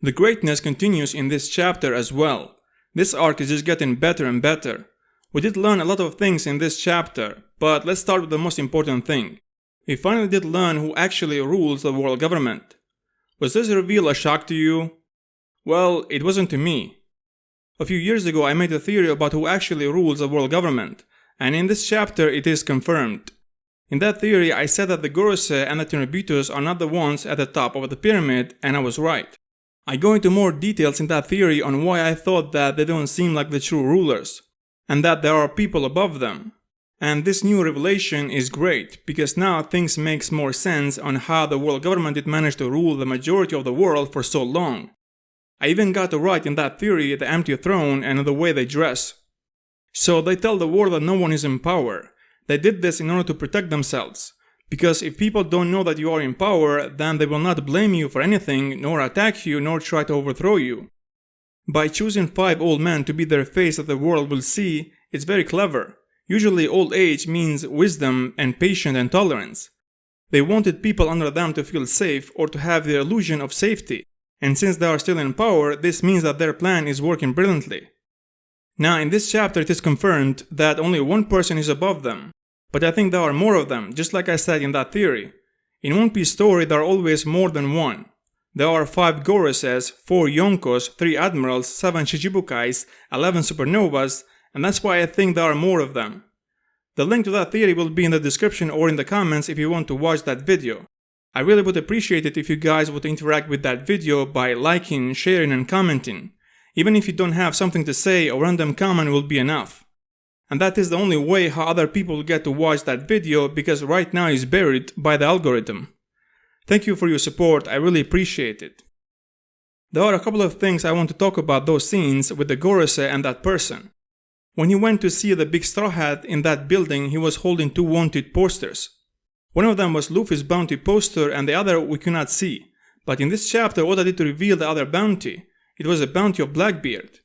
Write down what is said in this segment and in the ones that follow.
The greatness continues in this chapter as well. This arc is just getting better and better. We did learn a lot of things in this chapter, but let's start with the most important thing. We finally did learn who actually rules the world government. Was this reveal a shock to you? Well, it wasn't to me. A few years ago I made a theory about who actually rules the world government, and in this chapter it is confirmed. In that theory I said that the Gorosei and the Tenryubitos are not the ones at the top of the pyramid, and I was right. I go into more details in that theory on why I thought that they don't seem like the true rulers, and that there are people above them. And this new revelation is great, because now things makes more sense on how the world government did manage to rule the majority of the world for so long. I even got to write in that theory the empty throne and the way they dress. So they tell the world that no one is in power. They did this in order to protect themselves. Because if people don't know that you are in power, then they will not blame you for anything, nor attack you, nor try to overthrow you. By choosing 5 old men to be their face that the world will see, it's very clever. Usually old age means wisdom and patience and tolerance. They wanted people under them to feel safe or to have the illusion of safety. And since they are still in power, this means that their plan is working brilliantly. Now in this chapter it is confirmed that only one person is above them. But I think there are more of them, just like I said in that theory. In One Piece story there are always more than one. There are 5 Goroseis, 4 Yonkos, 3 Admirals, 7 Shichibukais, 11 Supernovas, and that's why I think there are more of them. The link to that theory will be in the description or in the comments if you want to watch that video. I really would appreciate it if you guys would interact with that video by liking, sharing and commenting. Even if you don't have something to say, a random comment will be enough. And that is the only way how other people get to watch that video, because right now it's buried by the algorithm. Thank you for your support, I really appreciate it. There are a couple of things I want to talk about those scenes with the Gorosei and that person. When he went to see the big straw hat in that building, he was holding 2 wanted posters. One of them was Luffy's bounty poster and the other we could not see. But in this chapter Oda did to reveal the other bounty. It was a bounty of Blackbeard.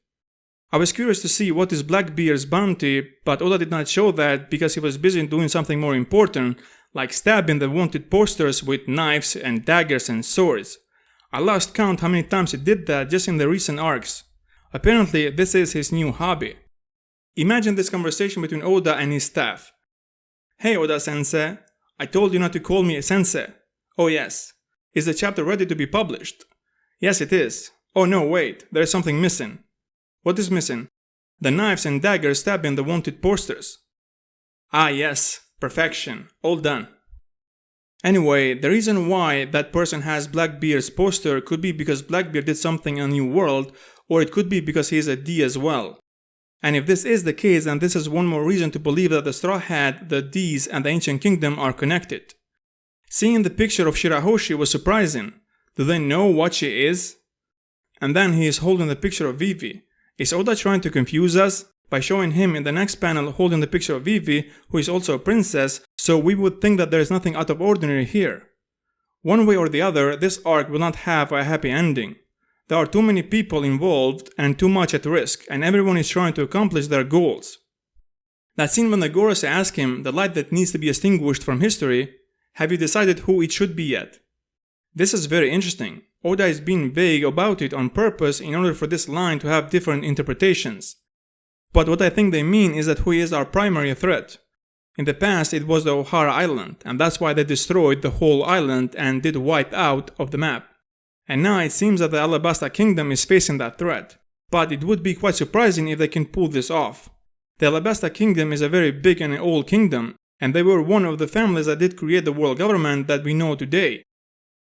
I was curious to see what is Blackbeard's bounty, but Oda did not show that because he was busy doing something more important, like stabbing the wanted posters with knives and daggers and swords. I lost count how many times he did that just in the recent arcs. Apparently this is his new hobby. Imagine this conversation between Oda and his staff. Hey Oda-sensei, I told you not to call me a sensei. Oh yes. Is the chapter ready to be published? Yes it is. Oh no, wait, there is something missing. What is missing? The knives and daggers stabbing the wanted posters. Ah yes, perfection, all done. Anyway, the reason why that person has Blackbeard's poster could be because Blackbeard did something in a new world, or it could be because he is a D as well. And if this is the case, then this is one more reason to believe that the Straw Hat, the D's and the Ancient Kingdom are connected. Seeing the picture of Shirahoshi was surprising. Do they know what she is? And then he is holding the picture of Vivi. Is Oda trying to confuse us? By showing him in the next panel holding the picture of Vivi, who is also a princess, so we would think that there is nothing out of ordinary here. One way or the other, this arc will not have a happy ending. There are too many people involved and too much at risk, and everyone is trying to accomplish their goals. That scene when the Gorosei ask him, the light that needs to be extinguished from history, have you decided who it should be yet? This is very interesting. Oda is being vague about it on purpose in order for this line to have different interpretations. But what I think they mean is that who is our primary threat. In the past it was the Ohara Island, and that's why they destroyed the whole island and did wipe out of the map. And now it seems that the Alabasta Kingdom is facing that threat. But it would be quite surprising if they can pull this off. The Alabasta Kingdom is a very big and old kingdom, and they were one of the families that did create the world government that we know today.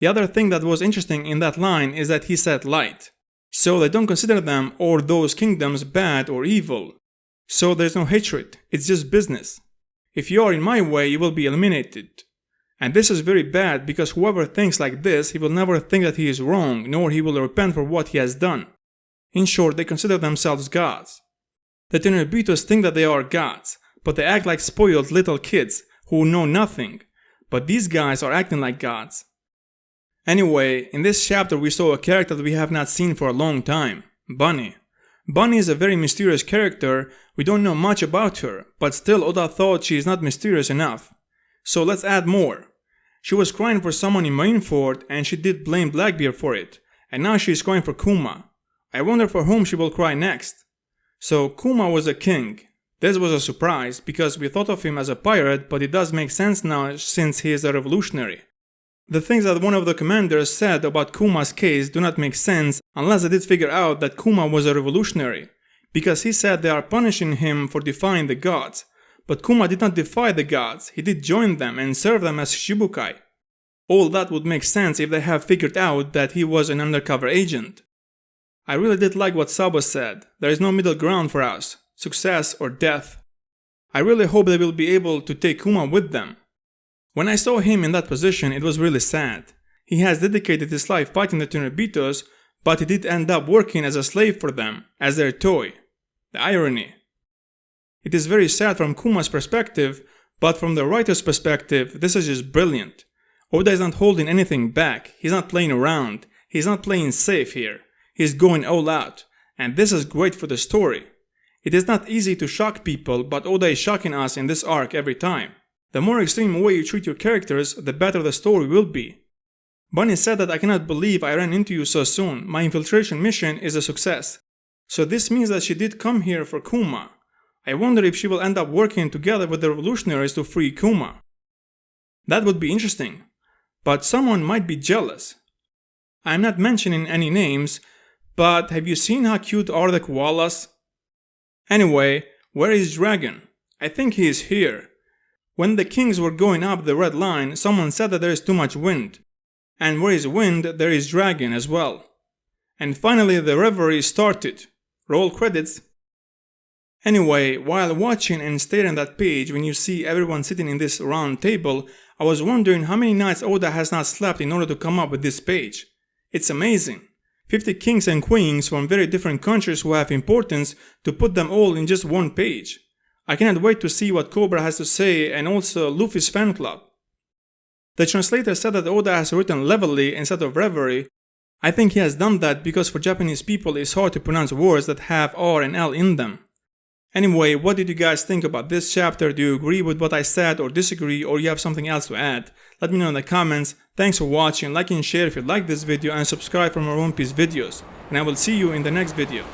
The other thing that was interesting in that line is that he said light. So they don't consider them or those kingdoms bad or evil. So there's no hatred, it's just business. If you are in my way, you will be eliminated. And this is very bad because whoever thinks like this, he will never think that he is wrong, nor he will repent for what he has done. In short, they consider themselves gods. The Tenryubitos think that they are gods, but they act like spoiled little kids who know nothing. But these guys are acting like gods. Anyway, in this chapter we saw a character that we have not seen for a long time, Bonney. Bonney is a very mysterious character, we don't know much about her, but still Oda thought she is not mysterious enough. So let's add more. She was crying for someone in Marineford and she did blame Blackbeard for it, and now she is crying for Kuma. I wonder for whom she will cry next. So Kuma was a king. This was a surprise, because we thought of him as a pirate, but it does make sense now since he is a revolutionary. The things that one of the commanders said about Kuma's case do not make sense unless they did figure out that Kuma was a revolutionary, because he said they are punishing him for defying the gods. But Kuma did not defy the gods, he did join them and serve them as Shichibukai. All that would make sense if they have figured out that he was an undercover agent. I really did like what Sabo said, there is no middle ground for us, success or death. I really hope they will be able to take Kuma with them. When I saw him in that position, it was really sad. He has dedicated his life fighting the Tenryubitos, but he did end up working as a slave for them, as their toy. The irony. It is very sad from Kuma's perspective, but from the writer's perspective, this is just brilliant. Oda is not holding anything back, he's not playing around, he's not playing safe here. He's going all out, and this is great for the story. It is not easy to shock people, but Oda is shocking us in this arc every time. The more extreme way you treat your characters, the better the story will be. Bunny said that I cannot believe I ran into you so soon, my infiltration mission is a success. So this means that she did come here for Kuma. I wonder if she will end up working together with the revolutionaries to free Kuma. That would be interesting. But someone might be jealous. I am not mentioning any names, but have you seen how cute are the koalas? Anyway, where is Dragon? I think he is here. When the kings were going up the red line, someone said that there is too much wind. And where is wind, there is Dragon as well. And finally the reverie started. Roll credits. Anyway, while watching and staring at that page, when you see everyone sitting in this round table, I was wondering how many nights Oda has not slept in order to come up with this page. It's amazing. 50 kings and queens from very different countries who have importance to put them all in just one page. I cannot wait to see what Cobra has to say, and also Luffy's fan club. The translator said that Oda has written Reverie instead of Reverie. I think he has done that because for Japanese people it's hard to pronounce words that have R and L in them. Anyway, what did you guys think about this chapter? Do you agree with what I said or disagree, or you have something else to add? Let me know in the comments. Thanks for watching, like and share if you like this video, and subscribe for more One Piece videos. And I will see you in the next video.